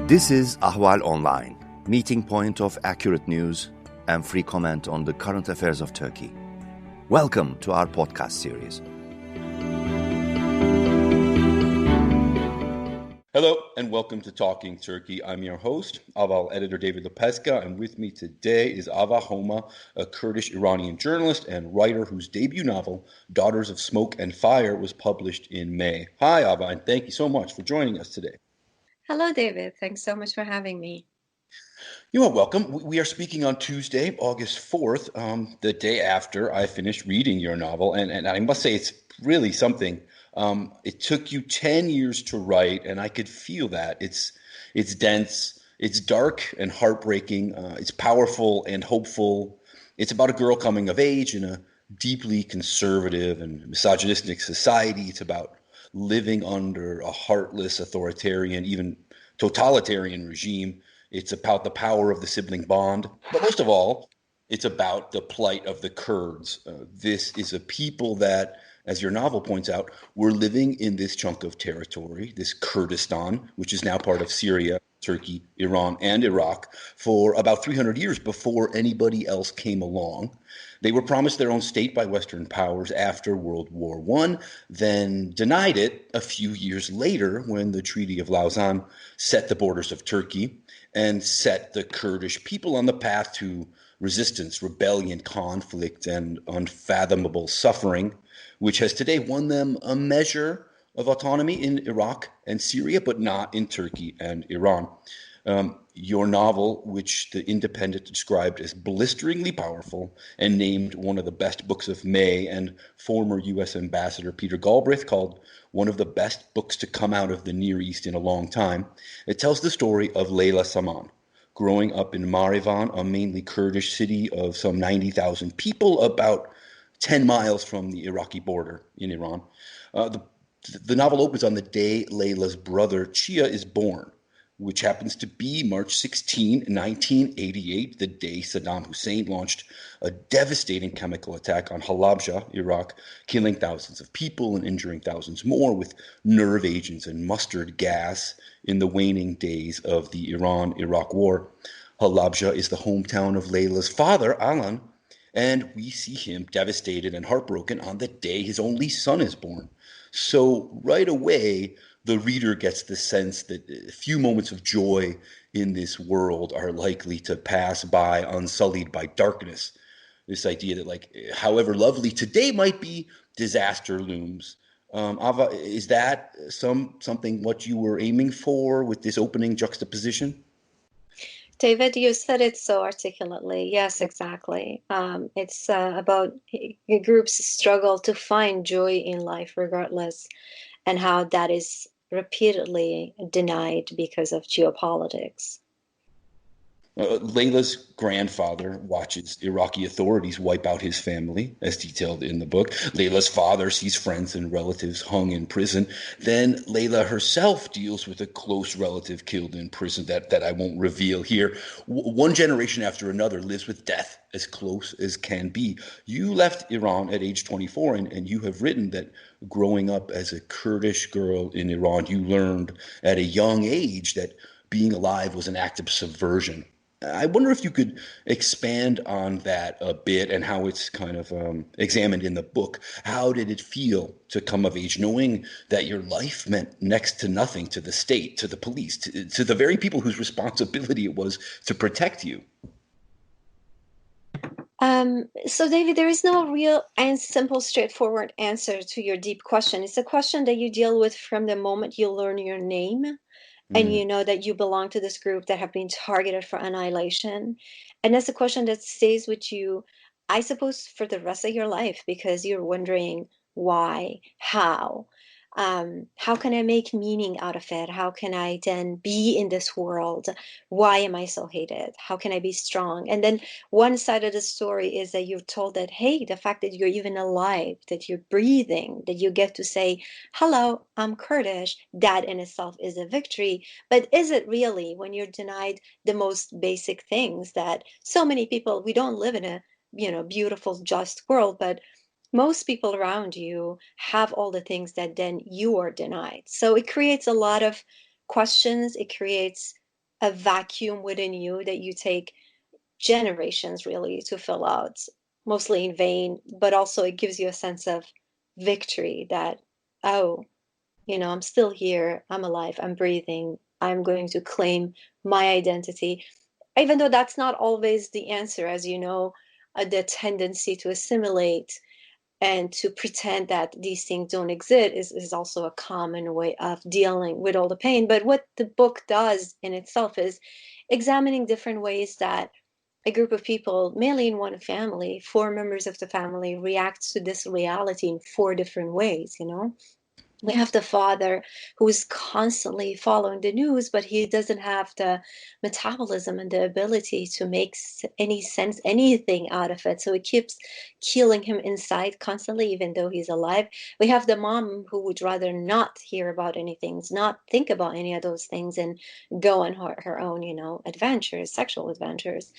This is Ahval Online, meeting point of accurate news and free comment on the current affairs of Turkey. Welcome to our podcast series. Hello and welcome to Talking Turkey. I'm your host, Ahval editor David Lepeska, and with me today is Ava Homa, a Kurdish Iranian journalist and writer whose debut novel, Daughters of Smoke and Fire, was published in May. Hi, Ava, and thank you so much for joining us today. Hello, David. Thanks so much for having me. You are welcome. We are speaking on Tuesday, August 4th, the day after I finished reading your novel, and I must say it's really something. It took you 10 years to write, and I could feel that. It's dense, it's dark and heartbreaking, it's powerful and hopeful. It's about a girl coming of age in a deeply conservative and misogynistic society. It's about living under a heartless, authoritarian, even totalitarian regime. It's about the power of the sibling bond. But most of all, it's about the plight of the Kurds. This is a people that, as your novel points out, were living in this chunk of territory, this Kurdistan, which is now part of Syria, Turkey, Iran, and Iraq, for about 300 years before anybody else came along. They were promised their own state by Western powers after World War I, then denied it a few years later when the Treaty of Lausanne set the borders of Turkey and set the Kurdish people on the path to resistance, rebellion, conflict, and unfathomable suffering, which has today won them a measure of autonomy in Iraq and Syria, but not in Turkey and Iran. Your novel, which The Independent described as blisteringly powerful and named one of the best books of May, and former U.S. Ambassador Peter Galbraith called one of the best books to come out of the Near East in a long time, it tells the story of Leyla Saman, growing up in Marivan, a mainly Kurdish city of some 90,000 people, about 10 miles from the Iraqi border in Iran. The novel opens on the day Layla's brother Chia is born, which happens to be March 16, 1988, the day Saddam Hussein launched a devastating chemical attack on Halabja, Iraq, killing thousands of people and injuring thousands more with nerve agents and mustard gas in the waning days of the Iran-Iraq war. Halabja is the hometown of Layla's father, Alan, and we see him devastated and heartbroken on the day his only son is born. So right away, the reader gets the sense that a few moments of joy in this world are likely to pass by unsullied by darkness. This idea that, like, however lovely today might be, disaster looms. Ava, is that something what you were aiming for with this opening juxtaposition? David, you said it so articulately. Yes, exactly. It's about a group's struggle to find joy in life regardless, and how that is repeatedly denied because of geopolitics. Layla's grandfather watches Iraqi authorities wipe out his family, as detailed in the book. Layla's father sees friends and relatives hung in prison. Then Layla herself deals with a close relative killed in prison that I won't reveal here. One generation after another lives with death as close as can be. You left Iran at age 24, and you have written that growing up as a Kurdish girl in Iran, you learned at a young age that being alive was an act of subversion. I wonder if you could expand on that a bit and how it's kind of examined in the book. How did it feel to come of age, knowing that your life meant next to nothing to the state, to the police, to the very people whose responsibility it was to protect you? So, David, there is no real and simple, straightforward answer to your deep question. It's a question that you deal with from the moment you learn your name. And you know that you belong to this group that have been targeted for annihilation. And that's a question that stays with you, I suppose, for the rest of your life, because you're wondering why, how can I make meaning out of it? How can I then be in this world? Why am I so hated? How can I be strong? And then one side of the story is that you're told that, hey, the fact that you're even alive, that you're breathing, that you get to say, hello, I'm Kurdish, that in itself is a victory. But is it really, when you're denied the most basic things that so many people, we don't live in a beautiful, just world, but most people around you have all the things that then you are denied. So it creates a lot of questions. It creates a vacuum within you that you take generations really to fill out, mostly in vain, but also it gives you a sense of victory that, oh, I'm still here, I'm alive, I'm breathing, I'm going to claim my identity. Even though that's not always the answer, as you know, the tendency to assimilate and to pretend that these things don't exist is also a common way of dealing with all the pain. But what the book does in itself is examining different ways that a group of people, mainly in one family, four members of the family, react to this reality in four different ways. We have the father who is constantly following the news, but he doesn't have the metabolism and the ability to make any sense, anything out of it. So it keeps killing him inside constantly, even though he's alive. We have the mom who would rather not hear about anything, not think about any of those things, and go on her own, adventures, sexual adventures.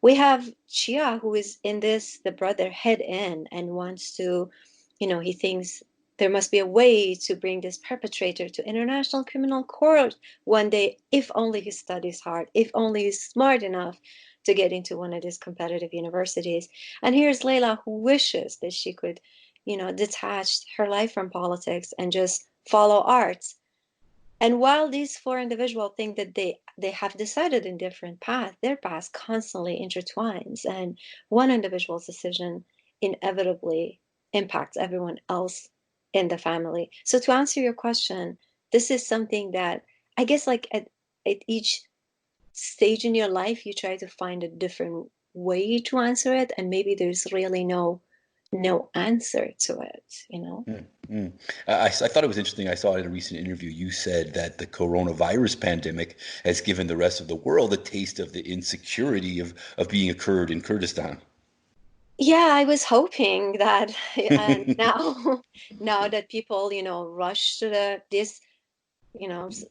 We have Chia, who is in this, the brother, head in and wants to, he thinks there must be a way to bring this perpetrator to International Criminal Court one day, if only he studies hard, if only he's smart enough to get into one of these competitive universities. And here's Layla, who wishes that she could, detach her life from politics and just follow arts. And while these four individuals think that they have decided in different paths, their paths constantly intertwines, and one individual's decision inevitably impacts everyone else in the family. So to answer your question, this is something that I guess like at each stage in your life, you try to find a different way to answer it, and maybe there's really no answer to it. Mm, mm. I thought it was interesting. I saw in a recent interview you said that the coronavirus pandemic has given the rest of the world a taste of the insecurity of being a Kurd in Kurdistan. Yeah, I was hoping that now now that people, rush to this,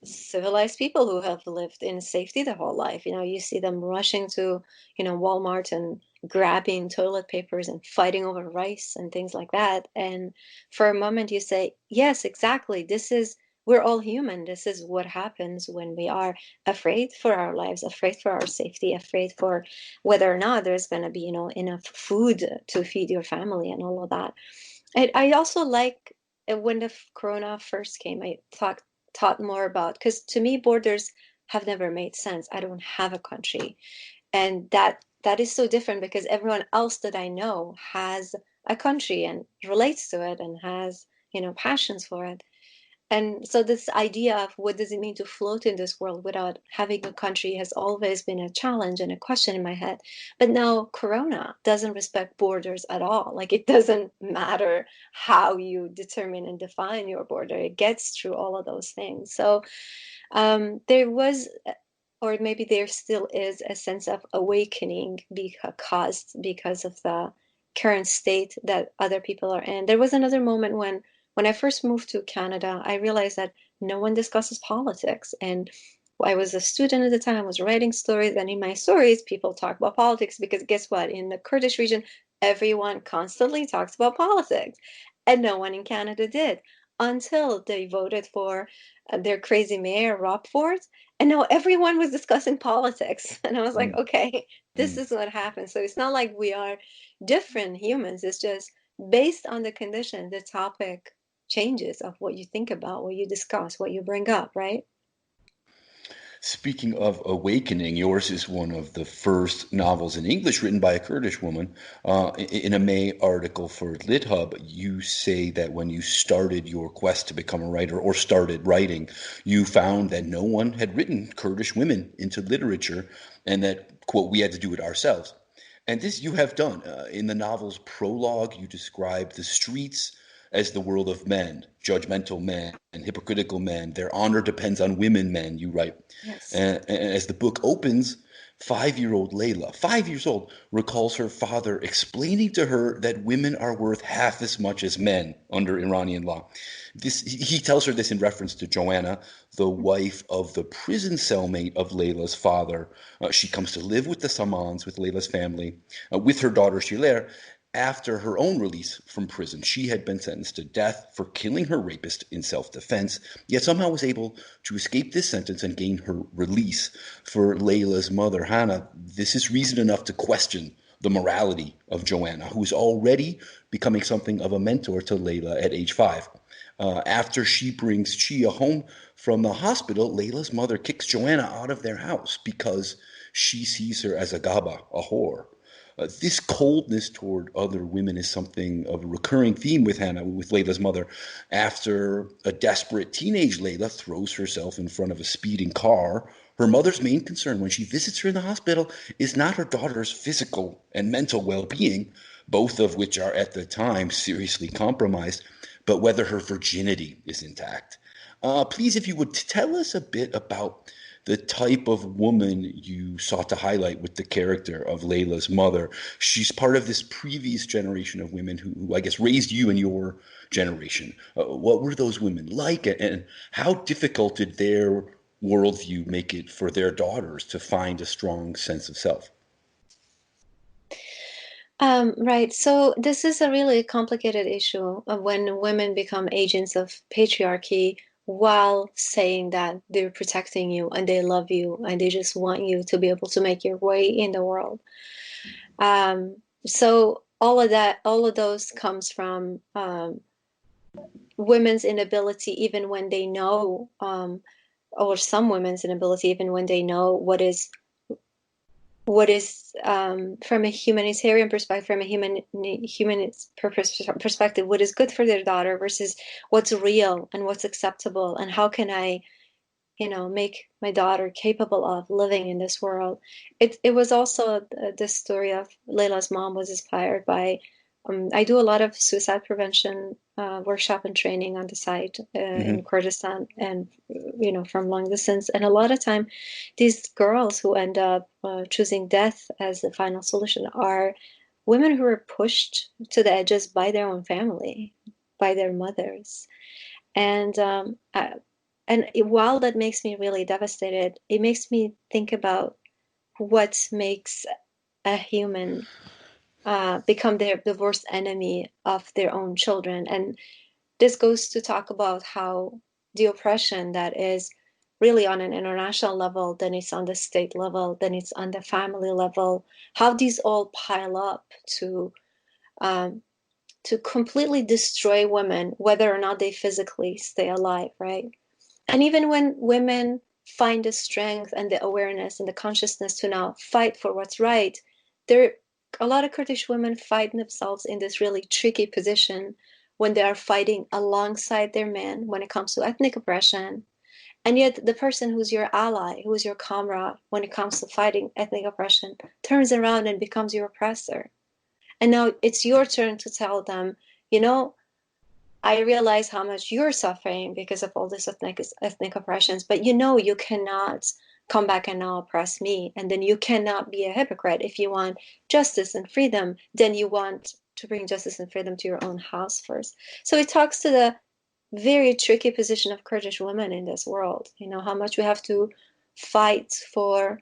civilized people who have lived in safety their whole life. You see them rushing to, Walmart and grabbing toilet papers and fighting over rice and things like that. And for a moment you say, yes, exactly. We're all human. This is what happens when we are afraid for our lives, afraid for our safety, afraid for whether or not there's going to be, enough food to feed your family and all of that. I also like when the corona first came, I thought more about, because to me borders have never made sense. I don't have a country, and that is so different because everyone else that I know has a country and relates to it and has passions for it. And so this idea of what does it mean to float in this world without having a country has always been a challenge and a question in my head. But now Corona doesn't respect borders at all. Like it doesn't matter how you determine and define your border. It gets through all of those things. So there was, or maybe there still is, a sense of awakening because of the current state that other people are in. There was another moment when I first moved to Canada, I realized that no one discusses politics. And I was a student at the time, I was writing stories, and in my stories, people talk about politics because guess what? In the Kurdish region, everyone constantly talks about politics, and no one in Canada did until they voted for their crazy mayor, Rob Ford, and now everyone was discussing politics. And I was like, Mm, okay, this mm. is what happens. So it's not like we are different humans, it's just based on the condition, the topic changes of what you think about, what you discuss, what you bring up, right? Speaking of awakening, yours is one of the first novels in English written by a Kurdish woman. In a May article for LitHub, you say that when you started your quest to become a writer or started writing, you found that no one had written Kurdish women into literature and that, quote, we had to do it ourselves. And this you have done. In the novel's prologue, you describe the streets as the world of men, judgmental men, and hypocritical men. Their honor depends on women men, you write. Yes. And as the book opens, 5-year-old Layla, 5 years old, recalls her father explaining to her that women are worth half as much as men under Iranian law. He tells her this in reference to Joanna, the wife of the prison cellmate of Layla's father. She comes to live with the Samans, with Layla's family, with her daughter Shiler, after her own release from prison. She had been sentenced to death for killing her rapist in self-defense, yet somehow was able to escape this sentence and gain her release. For Layla's mother, Hannah, this is reason enough to question the morality of Joanna, who is already becoming something of a mentor to Layla at age 5. After she brings Chia home from the hospital, Layla's mother kicks Joanna out of their house because she sees her as a gaba, a whore. This coldness toward other women is something of a recurring theme with Hannah, with Layla's mother. After a desperate teenage Layla throws herself in front of a speeding car, her mother's main concern when she visits her in the hospital is not her daughter's physical and mental well-being, both of which are at the time seriously compromised, but whether her virginity is intact. Please, if you would tell us a bit about the type of woman you sought to highlight with the character of Layla's mother. She's part of this previous generation of women who I guess, raised you and your generation. What were those women like, and how difficult did their worldview make it for their daughters to find a strong sense of self? Right. So this is a really complicated issue of when women become agents of patriarchy while saying that they're protecting you and they love you and they just want you to be able to make your way in the world. So all of that, all of those comes from women's inability, even when they know, or some women's inability, even when they know what is from a humanitarian perspective, from a human perspective, what is good for their daughter versus what's real and what's acceptable, and how can I, make my daughter capable of living in this world. It was also the story of Layla's mom was inspired by. I do a lot of suicide prevention workshop and training on the side in Kurdistan, and from long distance. And a lot of time, these girls who end up choosing death as the final solution are women who were pushed to the edges by their own family, by their mothers, and while that makes me really devastated, it makes me think about what makes a human become the worst enemy of their own children. And this goes to talk about how the oppression that is really on an international level, then it's on the state level, then it's on the family level, how these all pile up to completely destroy women, whether or not they physically stay alive, right? And even when women find the strength and the awareness and the consciousness to now fight for what's right, a lot of Kurdish women find themselves in this really tricky position when they are fighting alongside their men when it comes to ethnic oppression. And yet the person who's your ally, who's your comrade when it comes to fighting ethnic oppression, turns around and becomes your oppressor. And now it's your turn to tell them, I realize how much you're suffering because of all this ethnic oppressions, but you cannot come back and now oppress me. And then you cannot be a hypocrite. If you want justice and freedom, then you want to bring justice and freedom to your own house first. So it talks to the very tricky position of Kurdish women in this world, how much we have to fight for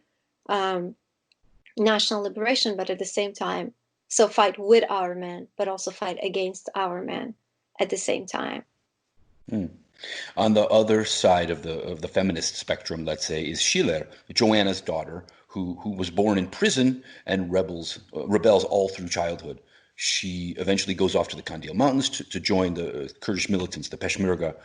national liberation, but at the same time, so fight with our men, but also fight against our men at the same time. On the other side of the feminist spectrum, let's say, is Schiller, Joanna's daughter, who was born in prison and rebels all through childhood. She eventually goes off to the Kandil Mountains to join the Kurdish militants, the Peshmerga.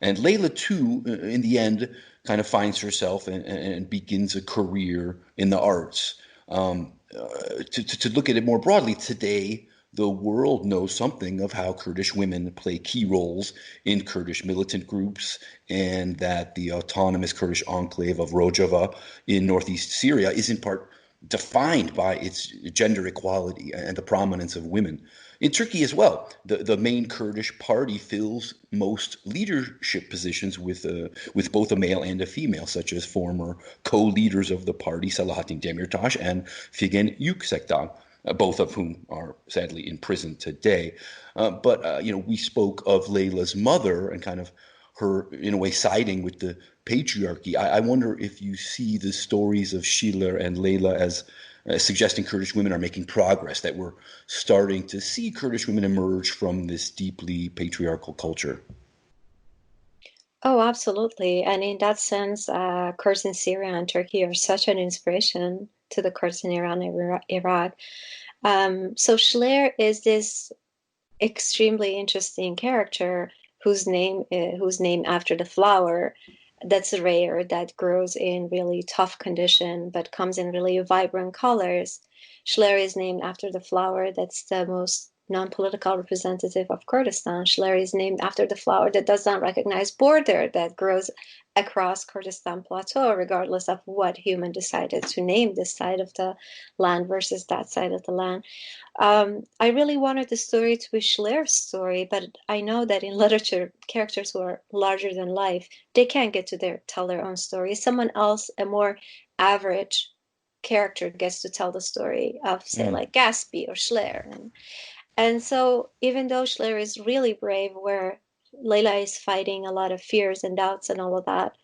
And Layla, too, in the end, kind of finds herself and begins a career in the arts. To look at it more broadly, today, the world knows something of how Kurdish women play key roles in Kurdish militant groups, and that the autonomous Kurdish enclave of Rojava in northeast Syria is in part defined by its gender equality and the prominence of women. In Turkey as well, the main Kurdish party fills most leadership positions with both a male and a female, such as former co-leaders of the party, Selahattin Demirtas and Figen Yüksekdağ, both of whom are sadly in prison today. But we spoke of Layla's mother and kind of her, in a way, siding with the patriarchy. I wonder if you see the stories of Schiller and Layla as suggesting Kurdish women are making progress, that we're starting to see Kurdish women emerge from this deeply patriarchal culture. Oh, absolutely. And in that sense, Kurds in Syria and Turkey are such an inspiration to the Kurds in Iran and Iraq. So Schleer is this extremely interesting character whose name who's named after the flower that's rare, that grows in really tough condition, but comes in really vibrant colors. Schleer is named after the flower that's the most non-political representative of Kurdistan. Schleer is named after the flower that does not recognize border, that grows across Kurdistan plateau, regardless of what human decided to name this side of the land versus that side of the land. I really wanted the story to be Schleer's story, but I know that in literature, characters who are larger than life, they can't get to tell their own story. Someone else, a more average character, gets to tell the story of, say, like Gatsby or Schleer. And so even though Schleer is really brave, where Layla is fighting a lot of fears and doubts and all of that,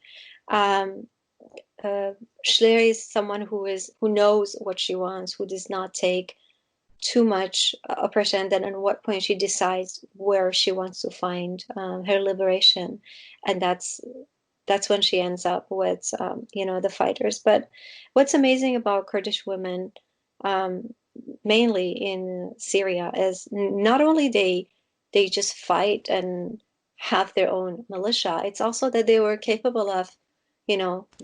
Schleer is someone who knows what she wants, who does not take too much oppression, and then at what point she decides where she wants to find her liberation, and that's when she ends up with the fighters. But what's amazing about Kurdish women, mainly in Syria, is not only they just fight and have their own militia, it's also that they were capable of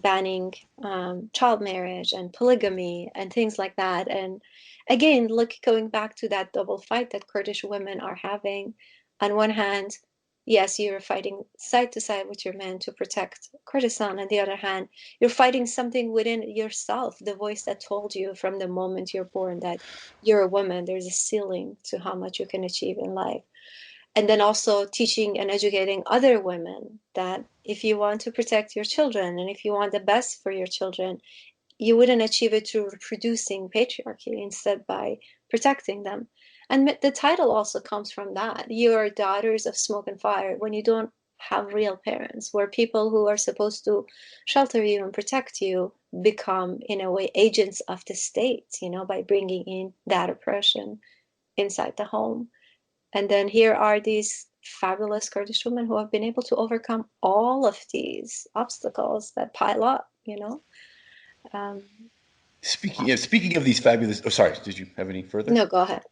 banning child marriage and polygamy and things like that. And again, going back to that double fight that Kurdish women are having. On one hand, yes, you're fighting side to side with your men to protect Kurdistan. On the other hand, you're fighting something within yourself, the voice that told you from the moment you're born that you're a woman. There's a ceiling to how much you can achieve in life. And then also teaching and educating other women that if you want to protect your children and if you want the best for your children, you wouldn't achieve it through reproducing patriarchy, instead by protecting them. And the title also comes from that. You're daughters of smoke and fire, when you don't have real parents, where people who are supposed to shelter you and protect you become, in a way, agents of the state, by bringing in that oppression inside the home. And then here are these fabulous Kurdish women who have been able to overcome all of these obstacles that pile up, Speaking of these fabulous, oh, sorry, did you have any further? No, go ahead.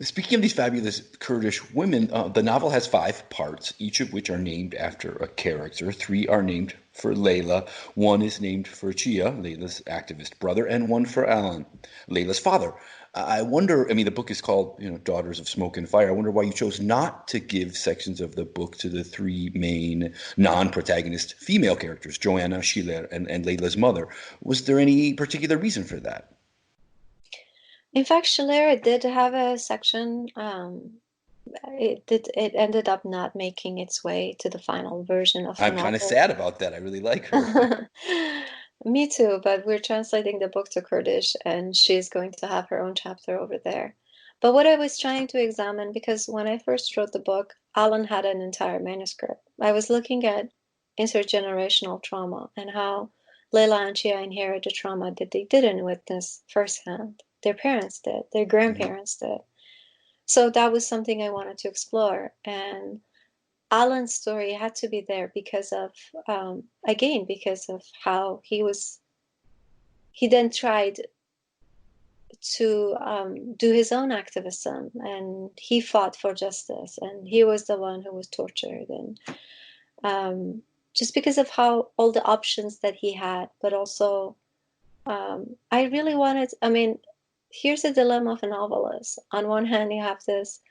Speaking of these fabulous Kurdish women, the novel has 5 parts, each of which are named after a character. 3 are named for Layla, 1 is named for Chia, Layla's activist brother, and 1 for Alan, Layla's father. I wonder, the book is called, Daughters of Smoke and Fire. I wonder why you chose not to give sections of the book to the 3 main non-protagonist female characters, Joanna, Schiller, and Layla's mother. Was there any particular reason for that? In fact, Schiller did have a section. It ended up not making its way to the final version of the I'm novel. kind of sad about that. I really like her. Me too, but we're translating the book to Kurdish, and she's going to have her own chapter over there. But what I was trying to examine, because when I first wrote the book, Alan had an entire manuscript. I was looking at intergenerational trauma and how Layla and Chia inherited trauma that they didn't witness firsthand. Their parents did, their grandparents did. So that was something I wanted to explore. And Alan's story had to be there because of, again, because of how he then tried to do his own activism, and he fought for justice, and he was the one who was tortured. And just because of how all the options that he had, but also I really wanted, here's the dilemma of a novelist. On one hand, you have this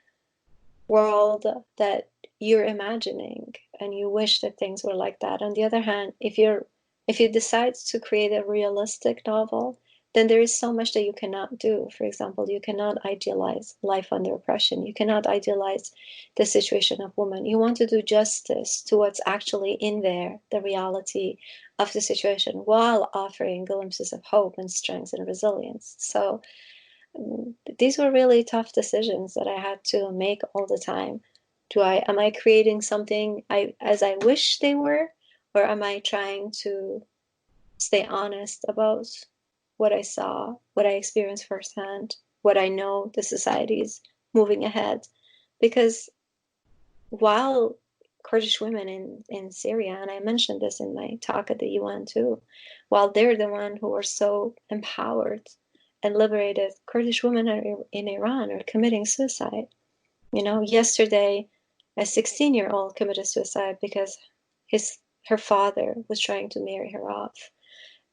world that you're imagining and you wish that things were like that. On the other hand, if you decide to create a realistic novel, then there is so much that you cannot do. For example, you cannot idealize life under oppression. You cannot idealize the situation of women. You want to do justice to what's actually in there, the reality of the situation, while offering glimpses of hope and strength and resilience. So these were really tough decisions that I had to make all the time, Am I creating something as I wish they were, or am I trying to stay honest about what I saw, what I experienced firsthand, what I know the society is moving ahead? Because while Kurdish women in Syria, and I mentioned this in my talk at the UN too, while they're the one who are so empowered and liberated, Kurdish women in Iran are committing suicide. Yesterday, a 16-year-old committed suicide because her father was trying to marry her off.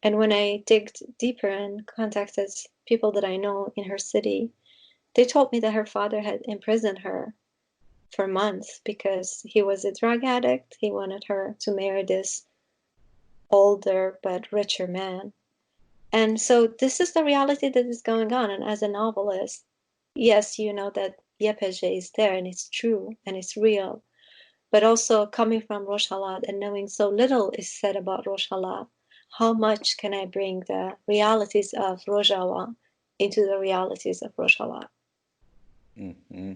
And when I digged deeper and contacted people that I know in her city, they told me that her father had imprisoned her for months because he was a drug addict. He wanted her to marry this older but richer man. And so this is the reality that is going on. And as a novelist, yes, you know that YPG is there and it's true and it's real. But also coming from Rojava and knowing so little is said about Rojava, how much can I bring the realities of Rojava into the realities of Rojava? Mm-hmm.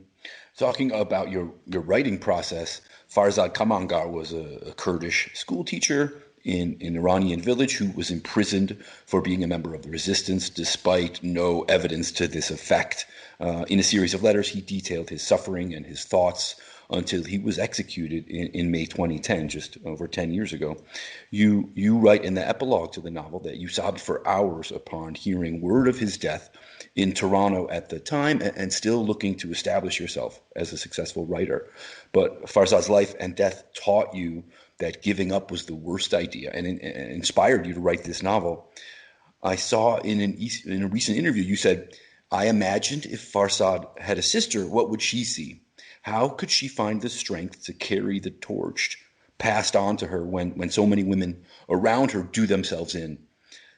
Talking about your writing process, Farzad Kamangar was a Kurdish school teacher in an Iranian village who was imprisoned for being a member of the resistance, despite no evidence to this effect. In a series of letters, he detailed his suffering and his thoughts until he was executed in May 2010, just over 10 years ago. You write in the epilogue to the novel that you sobbed for hours upon hearing word of his death in Toronto at the time, and still looking to establish yourself as a successful writer. But Farzad's life and death taught you that giving up was the worst idea and inspired you to write this novel. I saw in a recent interview, you said, "I imagined if Farzad had a sister, what would she see? How could she find the strength to carry the torch passed on to her when so many women around her do themselves in?"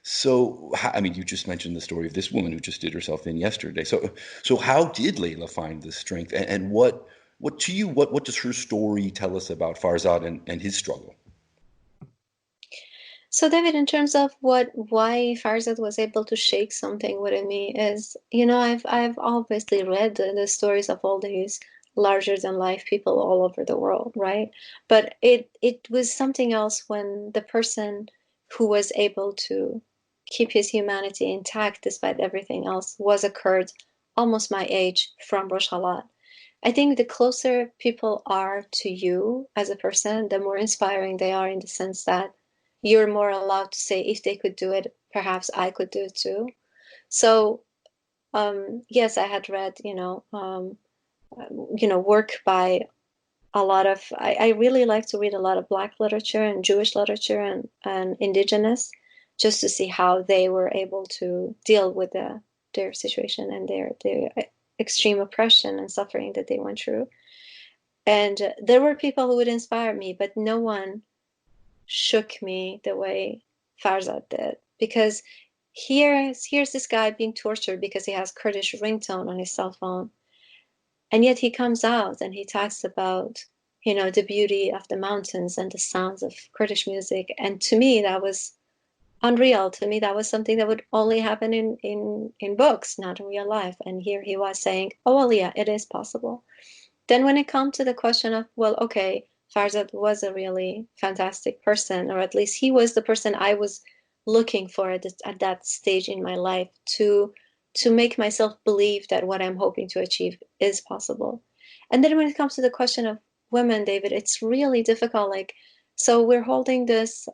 So, I mean, you just mentioned the story of this woman who just did herself in yesterday. So how did Layla find this strength? And what does her story tell us about Farzad and his struggle? So David, in terms of why Farzad was able to shake something within me is, I've obviously read the stories of all these larger than life people all over the world, right? But it was something else when the person who was able to keep his humanity intact despite everything else was a Kurd, almost my age, from Rojava. I think the closer people are to you as a person, the more inspiring they are, in the sense that you're more allowed to say, if they could do it, perhaps I could do it too. So, yes, I had read, work by a lot of, I really like to read a lot of Black literature and Jewish literature and indigenous, just to see how they were able to deal with their situation and their extreme oppression and suffering that they went through. And there were people who would inspire me, but no one shook me the way Farzad did. Because here's this guy being tortured because he has Kurdish ringtone on his cell phone. And yet he comes out and he talks about, the beauty of the mountains and the sounds of Kurdish music. And to me, that was unreal. To me, that was something that would only happen in books, not in real life. And here he was saying, oh, well, yeah, it is possible. Then when it comes to the question of, well, okay, Farzad was a really fantastic person, or at least he was the person I was looking for at that stage in my life to make myself believe that what I'm hoping to achieve is possible. And then when it comes to the question of women, David, it's really difficult. Like, so we're holding these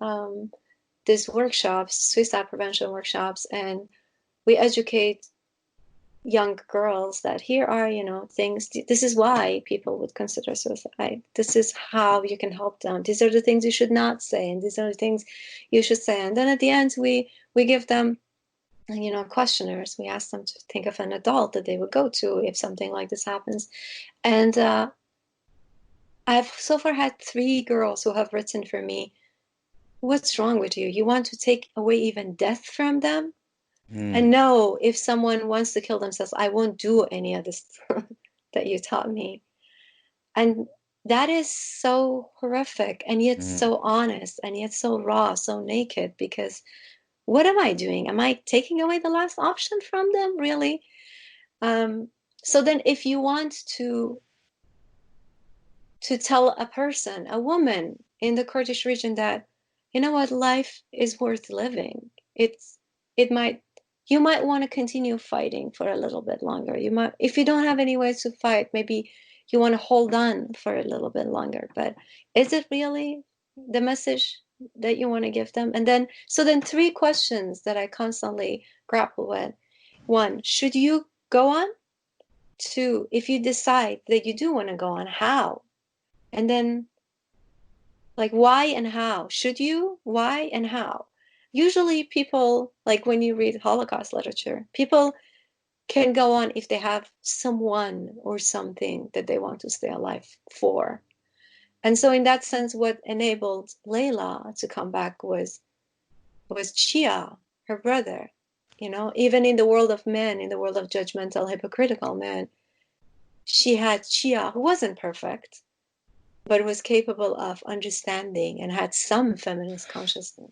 workshops, suicide prevention workshops, and we educate young girls that here are, things. This is why people would consider suicide. This is how you can help them. These are the things you should not say, and these are the things you should say. And then at the end, we give them, questionnaires. We ask them to think of an adult that they would go to if something like this happens. And I've so far had 3 girls who have written for me, "What's wrong with you? You want to take away even death from them?" And no, if someone wants to kill themselves, I won't do any of this that you taught me. And that is so horrific, and yet so honest, and yet so raw, so naked, because what am I doing? Am I taking away the last option from them, really? So then if you want to to tell a person, a woman in the Kurdish region that, you know what, life is worth living. It might, you might want to continue fighting for a little bit longer. You might, if you don't have any ways to fight, maybe you want to hold on for a little bit longer. But is it really the message that you want to give them? And then, so then three questions that I constantly grapple with. One, should you go on? Two, if you decide that you do want to go on, how? And then, like, why and how? Should you? Why and how? Usually, people, like when you read Holocaust literature, people can go on if they have someone or something that they want to stay alive for. And so, in that sense, what enabled Layla to come back was Chia, her brother. You know, even in the world of men, in the world of judgmental, hypocritical men, she had Chia, who wasn't perfect, but was capable of understanding and had some feminist consciousness.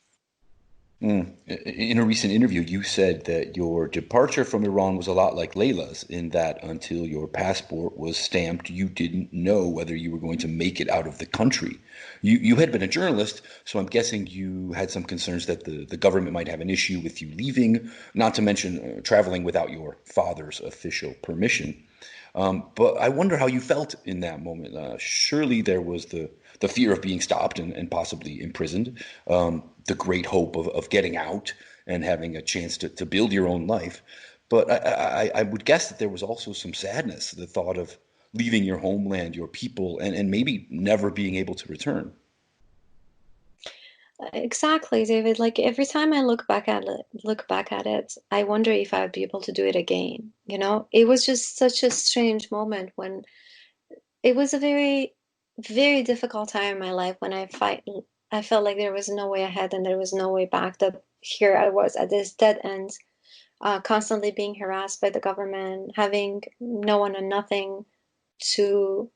In a recent interview, you said that your departure from Iran was a lot like Layla's, in that until your passport was stamped, you didn't know whether you were going to make it out of the country. You had been a journalist, so I'm guessing you had some concerns that the government might have an issue with you leaving, not to mention traveling without your father's official permission. But I wonder how you felt in that moment. Surely there was the fear of being stopped and possibly imprisoned, the great hope of getting out and having a chance to build your own life. But I would guess that there was also some sadness, the thought of leaving your homeland, your people, and maybe never being able to return. Exactly, David. Like every time I look back at it, I wonder if I would be able to do it again. You know, it was just such a strange moment when it was a very, very difficult time in my life when I felt like there was no way ahead and there was no way back. That here I was at this dead end, constantly being harassed by the government, having no one and nothing to,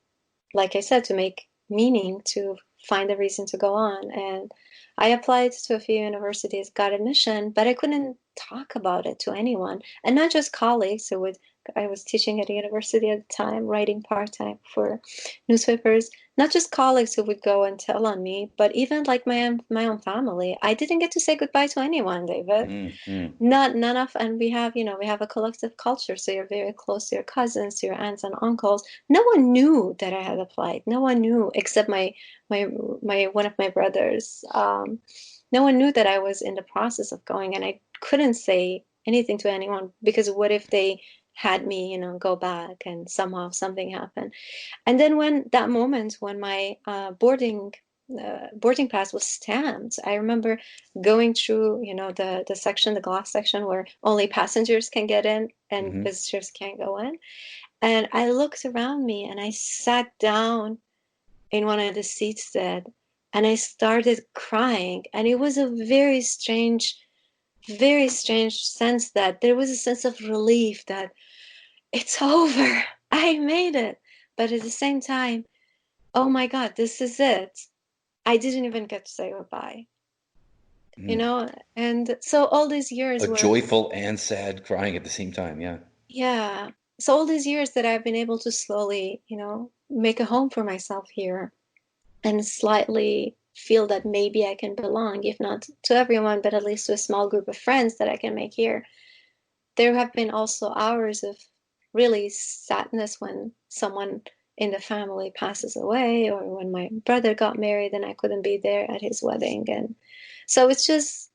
like I said, to make meaning, to find a reason to go on. And I applied to a few universities, got admission, but I couldn't talk about it to anyone. And not just colleagues who would, I was teaching at a university at the time, writing part-time for newspapers, not just colleagues who would go and tell on me, but even like my own family. I didn't get to say goodbye to anyone, David. Mm-hmm. Not none of, and we have, we have a collective culture, so you're very close to your cousins, to your aunts and uncles. No one knew that I had applied. No one knew except my one of my brothers. No one knew that I was in the process of going, and I couldn't say anything to anyone because what if they had me, go back and somehow something happened. And then when that moment when my boarding pass was stamped, I remember going through, the section, the glass section where only passengers can get in and Mm-hmm. visitors can't go in. And I looked around me and I sat down in one of the seats there and I started crying. And it was a very strange sense that there was a sense of relief that it's over. I made it. But at the same time, oh my God, this is it. I didn't even get to say goodbye, you Mm. know? And so all these years A were, joyful and sad crying at the same time. Yeah. yeah. So all these years that I've been able to slowly, make a home for myself here and slightly feel that maybe I can belong, if not to everyone, but at least to a small group of friends that I can make here. There have been also hours of really sadness when someone in the family passes away or when my brother got married and I couldn't be there at his wedding. And so it's just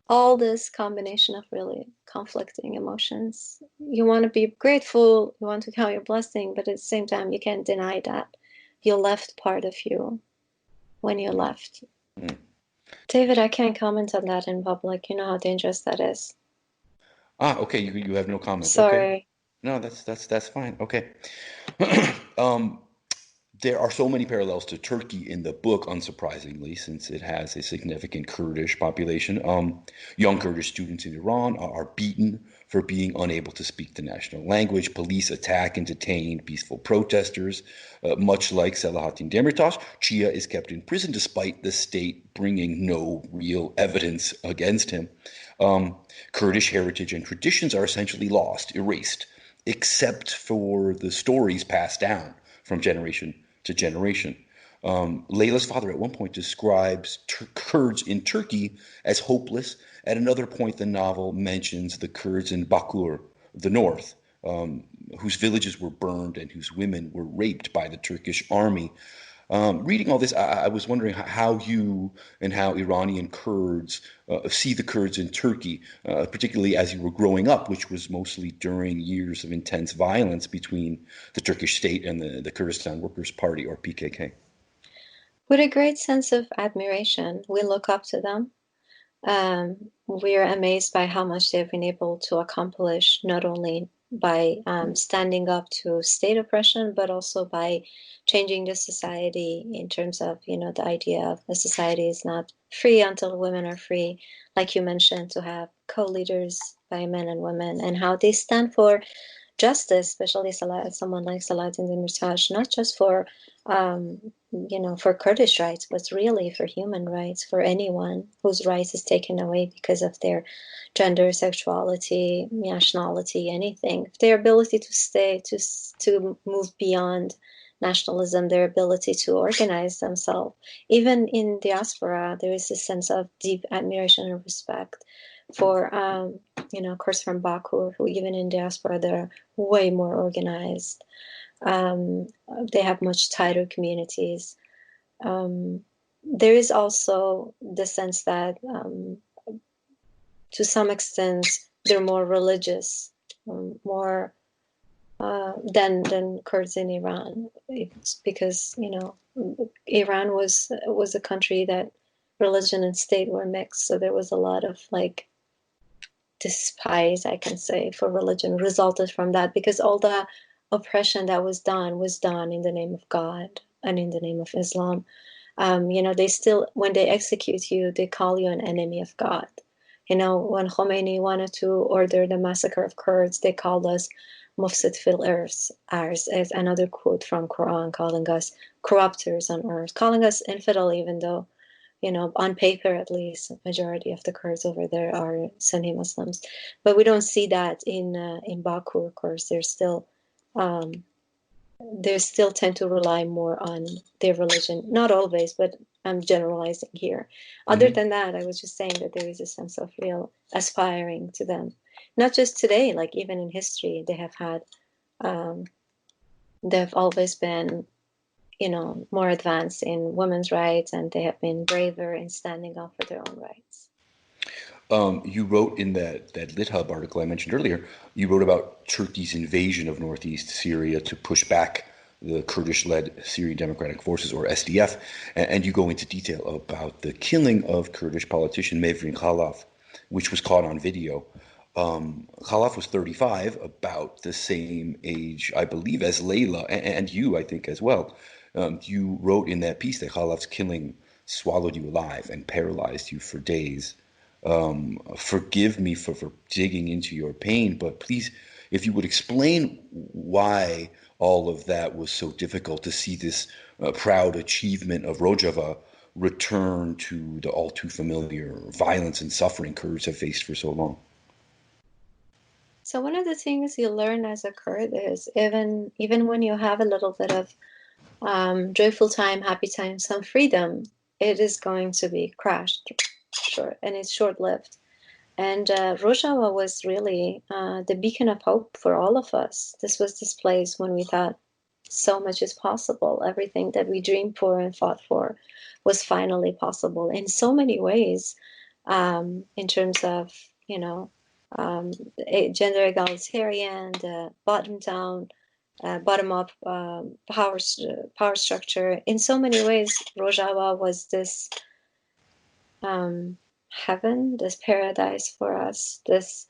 all this combination of really conflicting emotions. You want to be grateful, you want to count your blessing, but at the same time, you can't deny that you left part of you when you left. Mm. David, I can't comment on that in public. You know how dangerous that is. Okay. You have no comment. Okay. Sorry. No, that's fine. Okay. um, There are so many parallels to Turkey in the book, unsurprisingly, since it has a significant Kurdish population. Young Kurdish students in Iran are beaten for being unable to speak the national language. Police attack and detain peaceful protesters. Much like Selahattin Demirtas, Chia is kept in prison despite the state bringing no real evidence against him. Kurdish heritage and traditions are essentially lost, erased, except for the stories passed down from generation to generation. Layla's father at one point describes Kurds in Turkey as hopeless. At another point, the novel mentions the Kurds in Bakur, the north, whose villages were burned and whose women were raped by the Turkish army. Reading all this, I was wondering how you and how Iranian Kurds see the Kurds in Turkey, particularly as you were growing up, which was mostly during years of intense violence between the Turkish state and the Kurdistan Workers' Party, or PKK. With a great sense of admiration, we look up to them. We are amazed by how much they've been able to accomplish, not only by standing up to state oppression, but also by changing the society in terms of, the idea of a society is not free until women are free, like you mentioned, to have co-leaders by men and women, and how they stand for justice, especially someone like Salahuddin Demirtas, not just for for Kurdish rights, but really for human rights, for anyone whose rights is taken away because of their gender, sexuality, nationality, anything. Their ability to stay, to move beyond nationalism, their ability to organize themselves. Even in diaspora, there is a sense of deep admiration and respect for, Kurds from Bakur, who even in diaspora, they're way more organized. They have much tighter communities. There is also the sense that, to some extent, they're more religious, more than Kurds in Iran. It's because Iran was a country that religion and state were mixed, so there was a lot of despise, I can say, for religion resulted from that, because all the oppression that was done in the name of God and in the name of Islam. They still, when they execute you, they call you an enemy of God. When Khomeini wanted to order the massacre of Kurds, they called us mufsid fil earth, as another quote from Quran, calling us corrupters on earth, calling us infidel, even though, on paper, at least, majority of the Kurds over there are Sunni Muslims. But we don't see that in Baku, of course. They still tend to rely more on their religion. Not always, but I'm generalizing here. Other than that, I was just saying that there is a sense of real aspiring to them. Not just today, like even in history, they have had, they've always been more advanced in women's rights, and they have been braver in standing up for their own rights. You wrote in that LitHub article I mentioned earlier, you wrote about Turkey's invasion of northeast Syria to push back the Kurdish-led Syrian Democratic Forces, or SDF, and you go into detail about the killing of Kurdish politician Mevrin Khalaf, which was caught on video. Khalaf was 35, about the same age, I believe, as Layla, and you, I think, as well. You wrote in that piece that Khalaf's killing swallowed you alive and paralyzed you for days. Forgive me for digging into your pain, but please, if you would explain why all of that was so difficult to see this proud achievement of Rojava return to the all too familiar violence and suffering Kurds have faced for so long. So one of the things you learn as a Kurd is even when you have a little bit of joyful time, happy time, some freedom, it is going to be crashed, and it's short-lived. And Rojava was really the beacon of hope for all of us. This was this place when we thought so much is possible. Everything that we dreamed for and fought for was finally possible in so many ways, in terms of, gender egalitarian, the bottom-up power structure. In so many ways, Rojava was this heaven, this paradise for us, this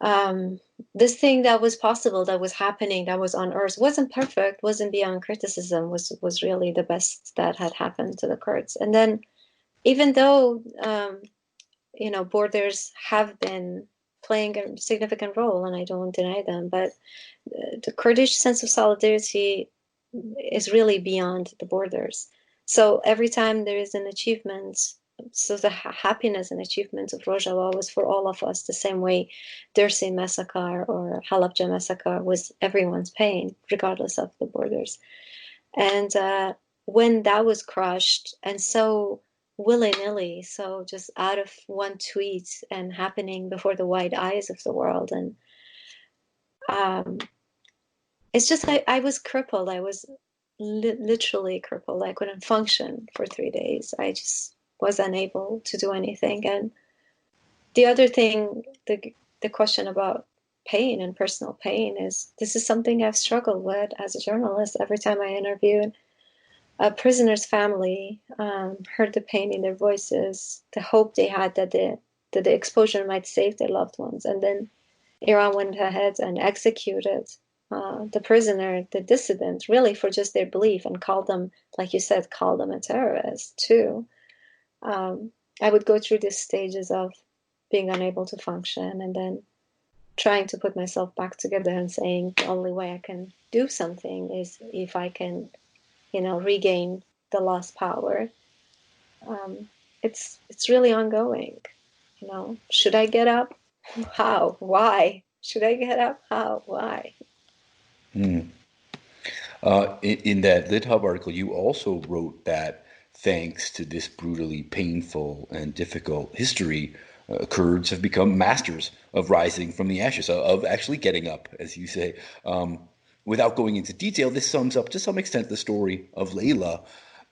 thing that was possible, that was happening, that was on earth, wasn't perfect, wasn't beyond criticism, was really the best that had happened to the Kurds. And then, even though borders have been playing a significant role, and I don't deny them, but the Kurdish sense of solidarity is really beyond the borders. So every time there is an achievement, so the happiness and achievement of Rojava was for all of us the same way Dersim massacre or Halabja massacre was everyone's pain, regardless of the borders. And when that was crushed, and so willy-nilly, so just out of one tweet and happening before the wide eyes of the world, and um, it's just I was crippled. I was literally crippled. I couldn't function for 3 days. I just was unable to do anything. And the other thing, the question about pain and personal pain, is this is something I've struggled with as a journalist. Every time I interviewed a prisoner's family, heard the pain in their voices, the hope they had that the exposure might save their loved ones, and then Iran went ahead and executed the prisoner, the dissident, really for just their belief, and called them, like you said, called them a terrorist too. I would go through these stages of being unable to function, and then trying to put myself back together and saying the only way I can do something is if I can, regain the lost power. It's really ongoing. Should I get up? How? Why? Should I get up? How? Why? In that LitHub article, you also wrote that thanks to this brutally painful and difficult history, Kurds have become masters of rising from the ashes, of actually getting up, as you say. Without going into detail, this sums up to some extent the story of Layla.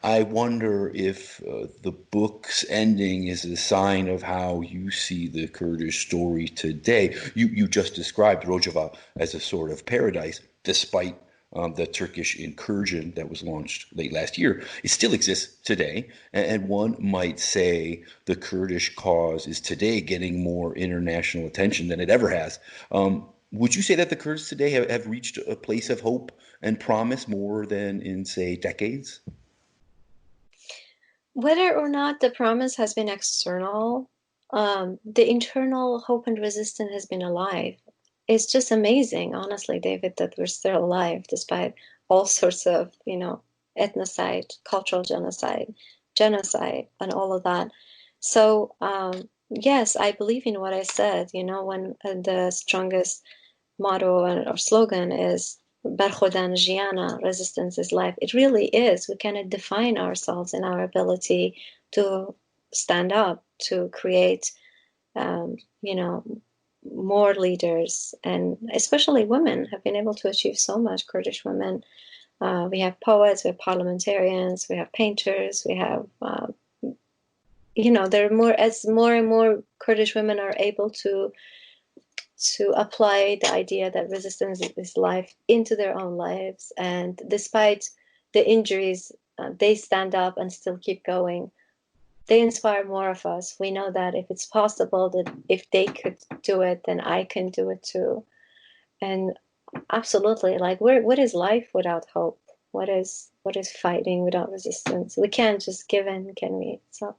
I wonder if the book's ending is a sign of how you see the Kurdish story today. You just described Rojava as a sort of paradise, despite the Turkish incursion that was launched late last year. It still exists today, and one might say the Kurdish cause is today getting more international attention than it ever has. Would you say that the Kurds today have reached a place of hope and promise more than in, say, decades? Whether or not the promise has been external, the internal hope and resistance has been alive. It's just amazing, honestly, David, that we're still alive despite all sorts of, ethnocide, cultural genocide, and all of that. So, yes, I believe in what I said, when the strongest motto or slogan is Barkhodan Giana, resistance is life. It really is. We cannot define ourselves in our ability to stand up, to create, um, you know, more leaders, and especially women have been able to achieve so much. Kurdish women, we have poets, we have parliamentarians, we have painters, we have, there are more, as more and more Kurdish women are able to apply the idea that resistance is life into their own lives. And despite the injuries, they stand up and still keep going. They inspire more of us. We know that if it's possible, that if they could do it, then I can do it too. And absolutely, like, what is life without hope? What is fighting without resistance? We can't just give in, can we? So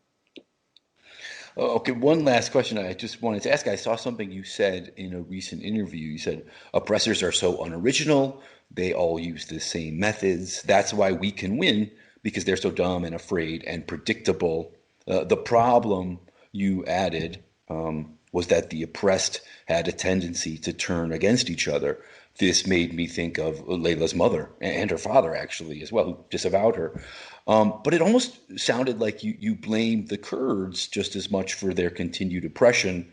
Okay, one last question I just wanted to ask. I saw something you said in a recent interview. You said oppressors are so unoriginal, they all use the same methods. That's why we can win, because they're so dumb and afraid and predictable. The problem, you added, was that the oppressed had a tendency to turn against each other. This made me think of Layla's mother and her father, actually, as well, who disavowed her. But it almost sounded like you blamed the Kurds just as much for their continued oppression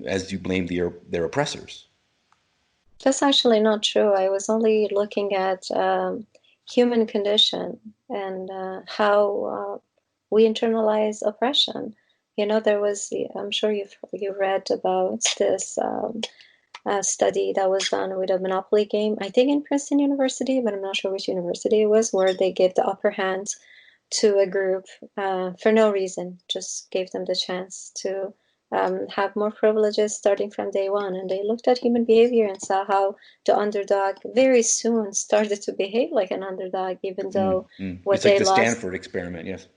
as you blamed their oppressors. that's actually not true. I was only looking at human condition and how we internalize oppression. There was, I'm sure you read about this study that was done with a Monopoly game, I think in Princeton University, but I'm not sure which university it was, where they gave the upper hand to a group for no reason, just gave them the chance to have more privileges starting from day one. And they looked at human behavior and saw how the underdog very soon started to behave like an underdog, even though what It's like they the lost. Stanford experiment, yes.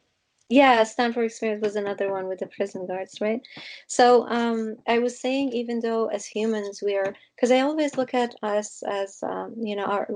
Yeah, Stanford experience was another one with the prison guards, right? So I was saying, even though as humans we are, because I always look at us as our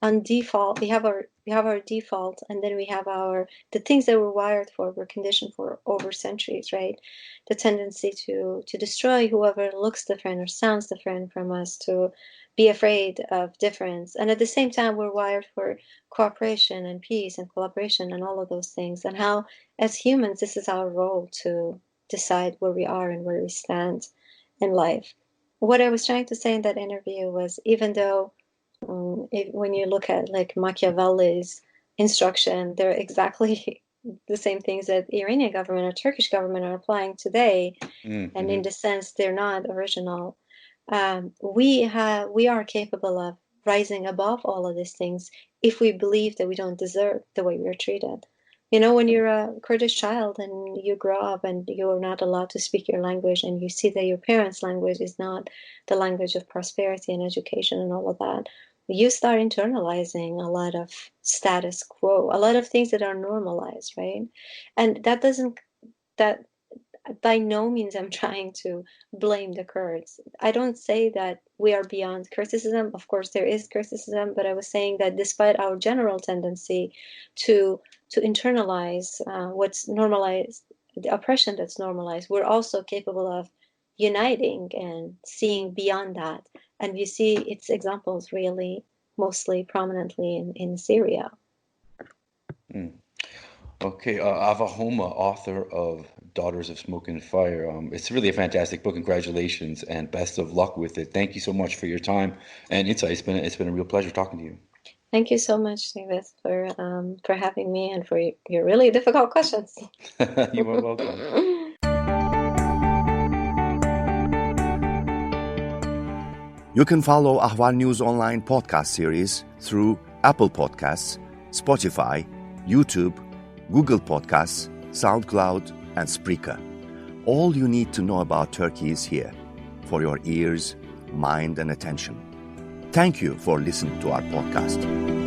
on default we have our default, and then we have the things that we're wired for, we're conditioned for over centuries, right? The tendency to destroy whoever looks different or sounds different from us, to be afraid of difference. And at the same time, we're wired for cooperation and peace and collaboration and all of those things. And how, as humans, this is our role to decide where we are and where we stand in life. What I was trying to say in that interview was, even though when you look at like Machiavelli's instruction, they're exactly the same things that the Iranian government or Turkish government are applying today, and in the sense they're not original. We are capable of rising above all of these things if we believe that we don't deserve the way we're treated. You know, when you're a Kurdish child and you grow up and you're not allowed to speak your language, and you see that your parents' language is not the language of prosperity and education and all of that, you start internalizing a lot of status quo, a lot of things that are normalized, right? And that by no means I'm trying to blame the Kurds. I don't say that we are beyond criticism. Of course, there is criticism, but I was saying that despite our general tendency to internalize what's normalized, the oppression that's normalized, we're also capable of uniting and seeing beyond that. And we see its examples really mostly prominently in Syria. Okay, Ava Homa, author of Daughters of Smoke and Fire. It's really a fantastic book. Congratulations and best of luck with it. Thank you so much for your time and insight. It's been a real pleasure talking to you. Thank you so much, David, for having me and for your really difficult questions. You are welcome. You can follow Ahval News Online podcast series through Apple Podcasts, Spotify, YouTube, Google Podcasts, SoundCloud, and Spreaker. All you need to know about Turkey is here, for your ears, mind, and attention. Thank you for listening to our podcast.